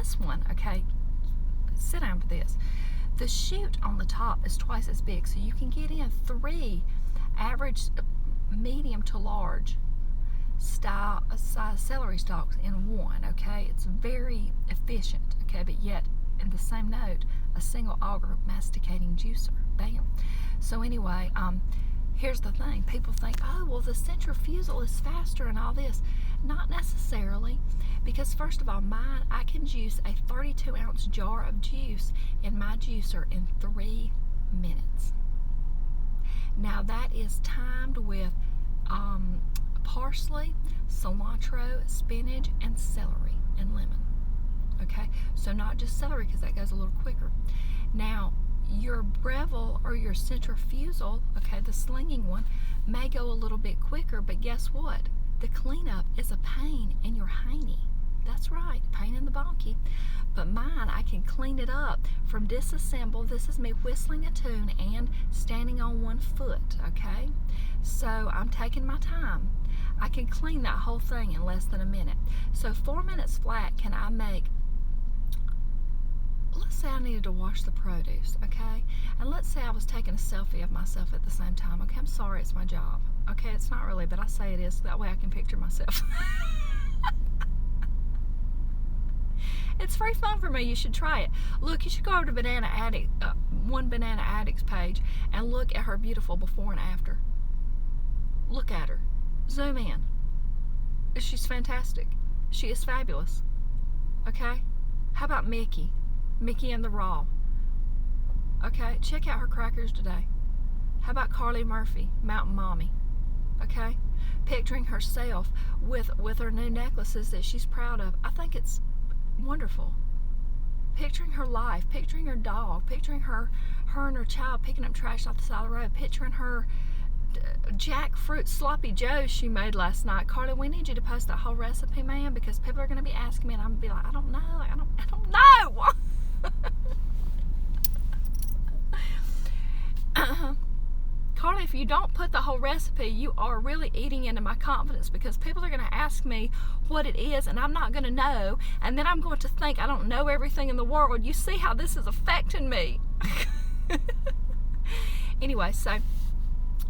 this one, okay, sit down for this. The chute on the top is twice as big, so you can get in 3 average, medium to large size celery stalks in one, okay? It's very efficient, okay? But yet, in the same note, a single auger masticating juicer. Bam. So anyway, here's the thing. People think, oh, well, the centrifugal is faster and all this. Not necessarily, because first of all, mine, I can juice a 32-ounce jar of juice in my juicer in 3 minutes. Now that is timed with parsley, cilantro, spinach, and celery and lemon. Okay, so not just celery, because that goes a little quicker. Now, your Breville or your centrifugal, okay, the slinging one, may go a little bit quicker, but guess what? The cleanup is a pain in your hiney. That's right, pain in the bonky. But mine, I can clean it up from disassemble. This is me whistling a tune and standing on one foot, okay? So I'm taking my time. I can clean that whole thing in less than a minute. So 4 minutes flat, can I make, let's say I needed to wash the produce, okay? And let's say I was taking a selfie of myself at the same time. Okay, I'm sorry, it's my job. Okay, it's not really, but I say it is, so that way I can picture myself. It's free fun for me. You should try it. Look, you should go over to Banana Addict, One Banana Addict's page, and look at her beautiful before and after. Look at her. Zoom in. She's fantastic. She is fabulous. Okay? How about Mickey? Mickey and the Raw. Okay? Check out her crackers today. How about Carly Murphy, Mountain Mommy? Okay? Picturing herself with her new necklaces that she's proud of. I think it's wonderful. Picturing her life, picturing her dog, picturing her and her child picking up trash off the side of the road, picturing her jackfruit sloppy joes she made last night. Carly, we need you to post that whole recipe, man, because people are going to be asking me, and I'm going to be like, I don't know. Carly, if you don't put the whole recipe, you are really eating into my confidence, because people are going to ask me what it is, and I'm not going to know, and then I'm going to think I don't know everything in the world. You see how this is affecting me. Anyway, so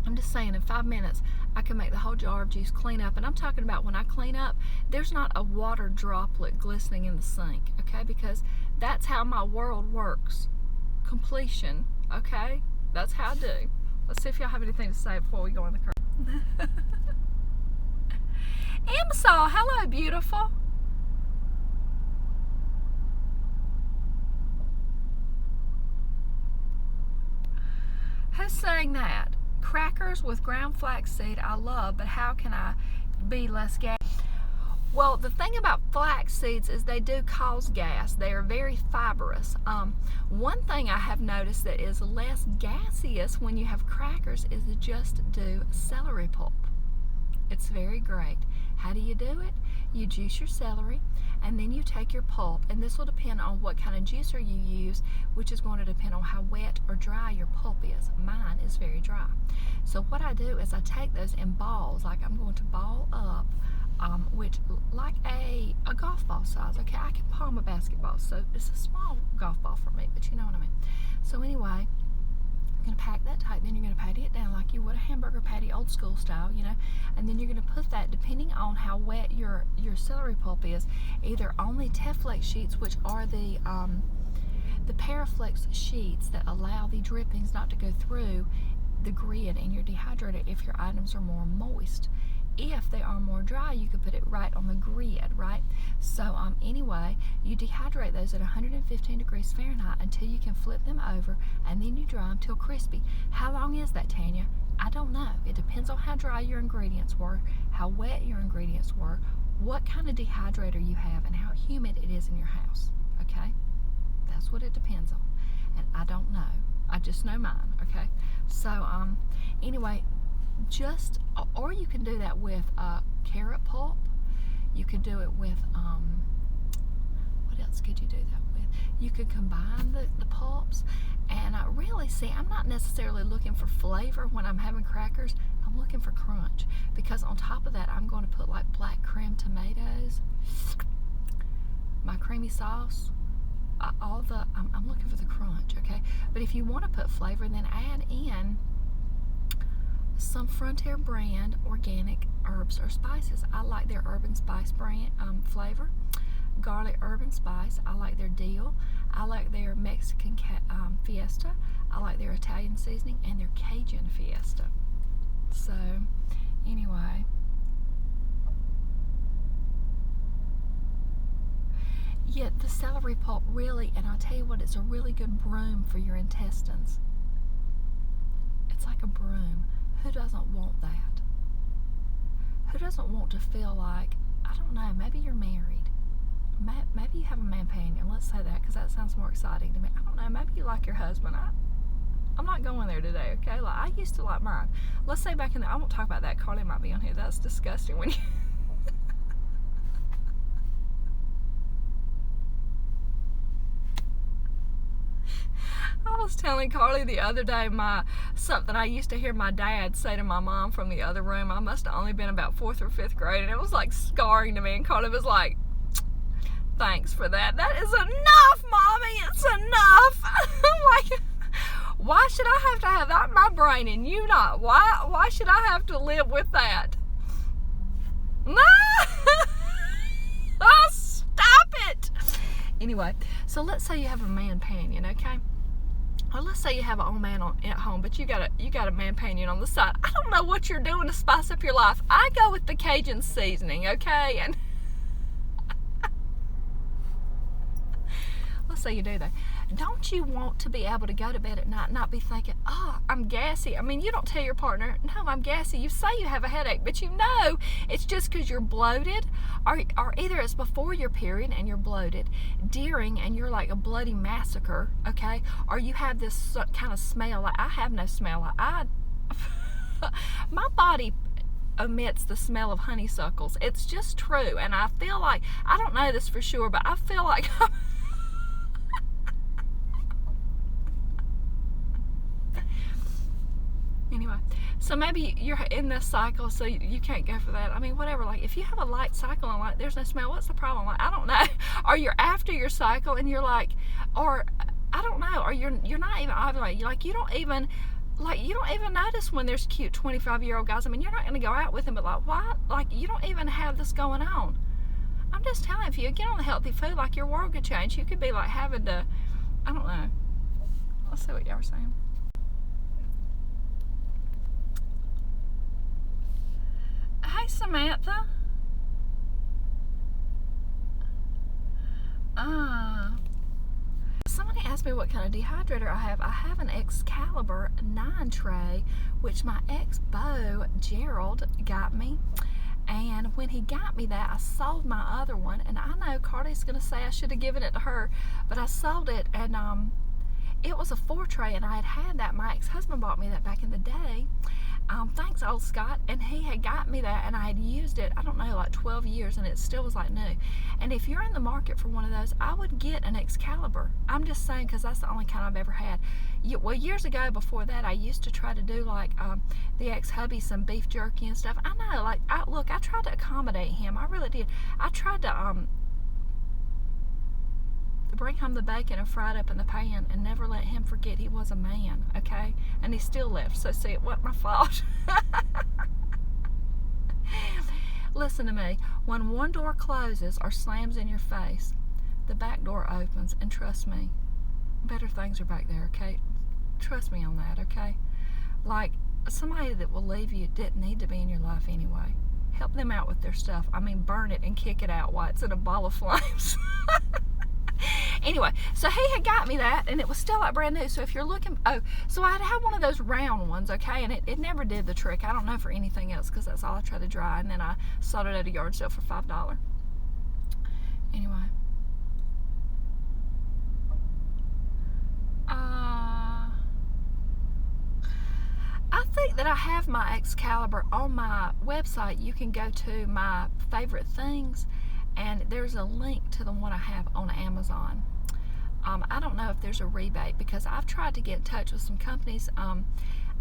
I'm just saying, in 5 minutes, I can make the whole jar of juice clean up. And I'm talking about when I clean up, there's not a water droplet glistening in the sink, okay? Because that's how my world works. Completion, okay? That's how I do. Let's see if y'all have anything to say before we go in the car. Amsol, hello, beautiful. Who's saying that? Crackers with ground flaxseed I love, but how can I be less gas? Well, the thing about flax seeds is they do cause gas. They are very fibrous. One thing I have noticed that is less gaseous when you have crackers is to just do celery pulp. It's very great. How do you do it? You juice your celery, and then you take your pulp, and this will depend on what kind of juicer you use, which is going to depend on how wet or dry your pulp is. Mine is very dry. So what I do is I take those in balls, like I'm going to ball up, which like a golf ball size. Okay, I can palm a basketball, so it's a small golf ball for me, but you know what I mean. So anyway, you're going to pack that tight, then you're going to patty it down like you would a hamburger patty, old school style, you know, and then you're going to put that, depending on how wet your celery pulp is, either on the Teflex sheets, which are the Paraflex sheets that allow the drippings not to go through the grid in your dehydrator if your items are more moist. If they are more dry, you could put it right on the grid, right? So anyway, you dehydrate those at 115 degrees Fahrenheit until you can flip them over, and then you dry them till crispy. How long is that, Tanya? I don't know. It depends on how dry your ingredients were, how wet your ingredients were, what kind of dehydrator you have, and how humid it is in your house, okay? That's what it depends on, and I don't know. I just know mine, okay? So anyway, or you can do that with carrot pulp. You could do it with what else could you do that with? You could combine the pulps, and really, see, I'm not necessarily looking for flavor when I'm having crackers. I'm looking for crunch, because on top of that I'm going to put like black cream tomatoes. my creamy sauce, I'm looking for the crunch, okay? But if you want to put flavor, then add in some Frontier brand organic herbs or spices. I like their urban spice brand flavor. Garlic urban spice. I like their dill. I like their Mexican fiesta. I like their Italian seasoning and their Cajun fiesta. So anyway, yeah, the celery pulp really, and I'll tell you what, it's a really good broom for your intestines. It's like a broom. Who doesn't want that? Who doesn't want to feel like, I don't know, maybe you're married. Maybe you have a man-panion. Let's say that, because that sounds more exciting to me. I don't know, maybe you like your husband. I'm not going there today, okay? Like, I used to like mine. Let's say back in the, I won't talk about that. Carly might be on here. That's disgusting when you... I was telling Carly the other day something I used to hear my dad say to my mom from the other room. I must have only been about 4th or 5th grade, and it was like scarring to me. And Carly was like, "Thanks for that. That is enough, Mommy. It's enough." I'm like, why should I have that in my brain and you not? Why should I have to live with that? No! Oh, stop it! Anyway, so let's say you have a man-panion, okay? Or let's say you have an old man at home, but you got a man-panion on the side. I don't know what you're doing to spice up your life. I go with the Cajun seasoning, okay? And let's say you do that. Don't you want to be able to go to bed at night and not be thinking, "Oh, I'm gassy"? I mean, you don't tell your partner, "No, I'm gassy." You say you have a headache, but you know it's just because you're bloated, or either it's before your period and you're bloated, during and you're like a bloody massacre, okay? Or you have this kind of smell. Like, I have no smell. My body omits the smell of honeysuckles. It's just true, and I feel like, I don't know this for sure, but I feel like anyway, so maybe you're in this cycle, so you can't go for that. I mean, whatever. Like, if you have a light cycle and like there's no smell, what's the problem? Like, I don't know. Or you're after your cycle and you're like, or I don't know. Or you're not even ovulating. Like, you don't even notice when there's cute 25-year-old guys. I mean, you're not going to go out with them, but like, why? Like, you don't even have this going on. I'm just telling you, if you get on the healthy food, like, your world could change. You could be like having to, I don't know. Let's see what y'all were saying. Hey, Samantha. Somebody asked me what kind of dehydrator I have. I have an Excalibur 9 tray, which my ex-beau, Gerald, got me. And when he got me that, I sold my other one. And I know Carly's going to say I should have given it to her, but I sold it, and it was a 4 tray, and I had that. My ex-husband bought me that back in the day. Thanks, old Scott. And he had got me that, and I had used it, I don't know, like 12 years, and it still was like new. And if you're in the market for one of those, I would get an Excalibur. I'm just saying, because that's the only kind I've ever had. Well, years ago, before that, I used to try to do, like, the ex-hubby some beef jerky and stuff. I know, like, look, I tried to accommodate him. I really did. I tried to bring home the bacon and fry it up in the pan and never let him forget he was a man, okay? And he still left, so see, it wasn't my fault. Listen to me. When one door closes or slams in your face, the back door opens, and trust me, better things are back there, okay? Trust me on that, okay? Like, somebody that will leave you didn't need to be in your life anyway. Help them out with their stuff. I mean, burn it and kick it out while it's in a ball of flames. Anyway, so he had got me that, and it was still like brand new. So if you're looking, so I had one of those round ones, okay, and it never did the trick. I don't know for anything else, because that's all I tried to dry, and then I sold it at a yard sale for $5. Anyway, I think that I have my Excalibur on my website. You can go to my favorite things, and there's a link to the one I have on Amazon. I don't know if there's a rebate, because I've tried to get in touch with some companies. I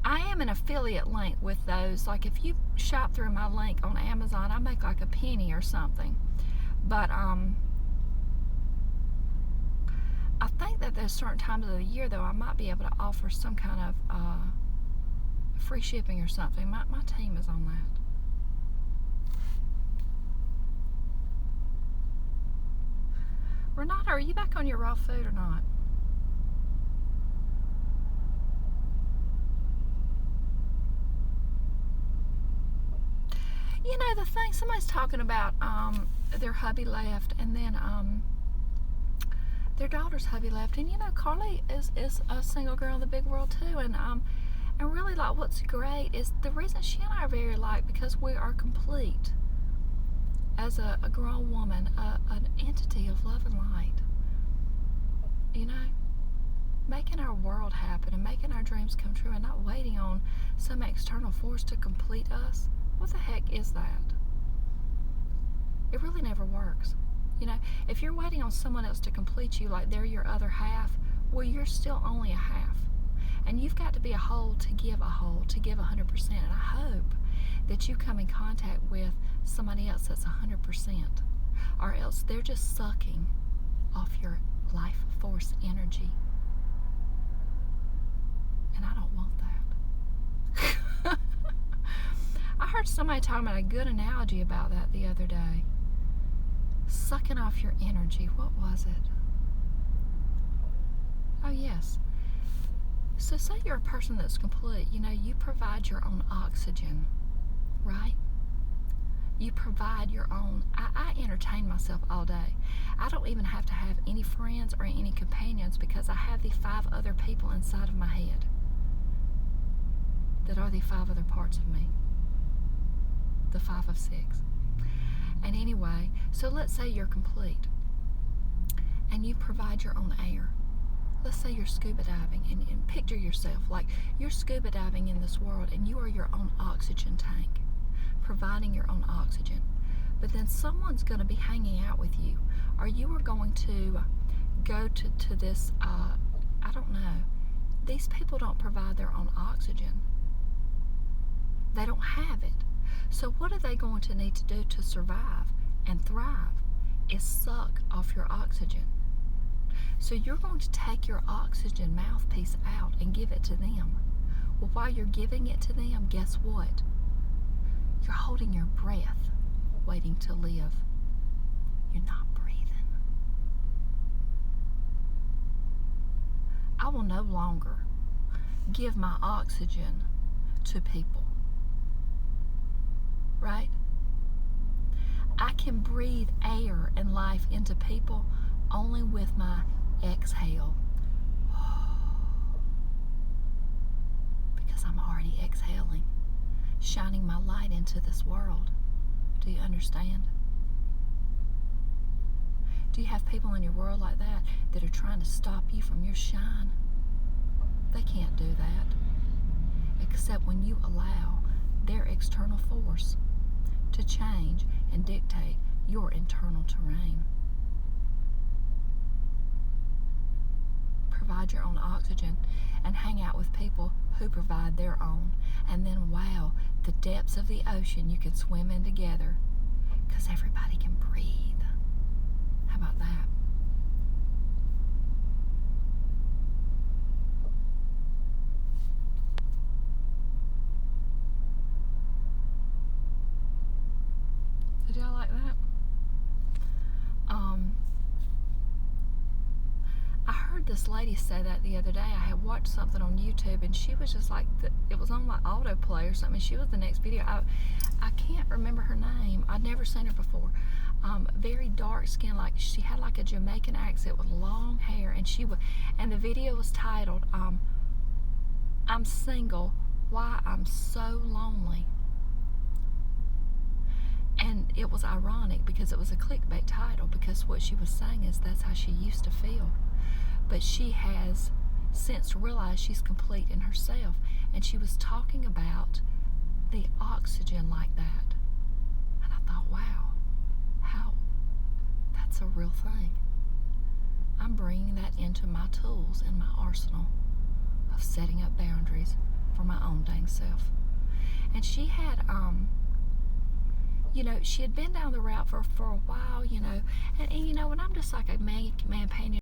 am an affiliate link with those. Like, if you shop through my link on Amazon, I make like a penny or something. But at those certain times of the year, though, I might be able to offer some kind of free shipping or something. My team is on that. Renata, are you back on your raw food or not? You know, the thing, somebody's talking about their hubby left, and then their daughter's hubby left. And you know, Carly is a single girl in the big world too. And really, like, what's great is the reason she and I are very alike, because we are complete as a grown woman, an entity of love and light. You know, making our world happen and making our dreams come true, and not waiting on some external force to complete us. What the heck is that? It really never works. You know, if you're waiting on someone else to complete you, like they're your other half, well, you're still only a half. And you've got to be a whole to give 100%. And I hope that you come in contact with somebody else that's 100%, or else they're just sucking off your life force energy. And I don't want that. I heard somebody talking about a good analogy about that the other day. Sucking off your energy. What was it? Oh, yes. So say you're a person that's complete. You know, you provide your own oxygen, right? You provide your own. I entertain myself all day. I don't even have to have any friends or any companions, because I have the 5 other people inside of my head that are the 5 other parts of me. The 5 of 6. And anyway, so let's say you're complete and you provide your own air. Let's say you're scuba diving, and picture yourself like you're scuba diving in this world, and you are your own oxygen tank, providing your own oxygen. But then someone's going to be hanging out with you, or you are going to go to this, I don't know. These people don't provide their own oxygen. They don't have it. So what are they going to need to do to survive and thrive? Is suck off your oxygen. So you're going to take your oxygen mouthpiece out and give it to them. Well, while you're giving it to them, guess what? You're holding your breath, waiting to live. You're not breathing. I will no longer give my oxygen to people. Right? I can breathe air and life into people only with my exhale. Because I'm already exhaling, shining my light into this world. Do you understand? Do you have people in your world like that are trying to stop you from your shine? They can't do that, except when you allow their external force to change and dictate your internal terrain. Provide your own oxygen and hang out with people who provide their own. And then, wow, the depths of the ocean you can swim in together, because everybody can breathe. How about that? Did y'all like that? I heard this lady say that the other day. I had watched something on YouTube, and she was just like, it was on like autoplay or something. She was the next video. I can't remember her name. I'd never seen her before. Very dark skin, like she had like a Jamaican accent with long hair, and the video was titled, "I'm Single, Why I'm So Lonely." And it was ironic because it was a clickbait title, because what she was saying is that's how she used to feel. But she has since realized she's complete in herself, and she was talking about the oxygen like that. And I thought, wow, that's a real thing. I'm bringing that into my tools and my arsenal of setting up boundaries for my own dang self. And she had, she had been down the route for a while, and when I'm just like a man painting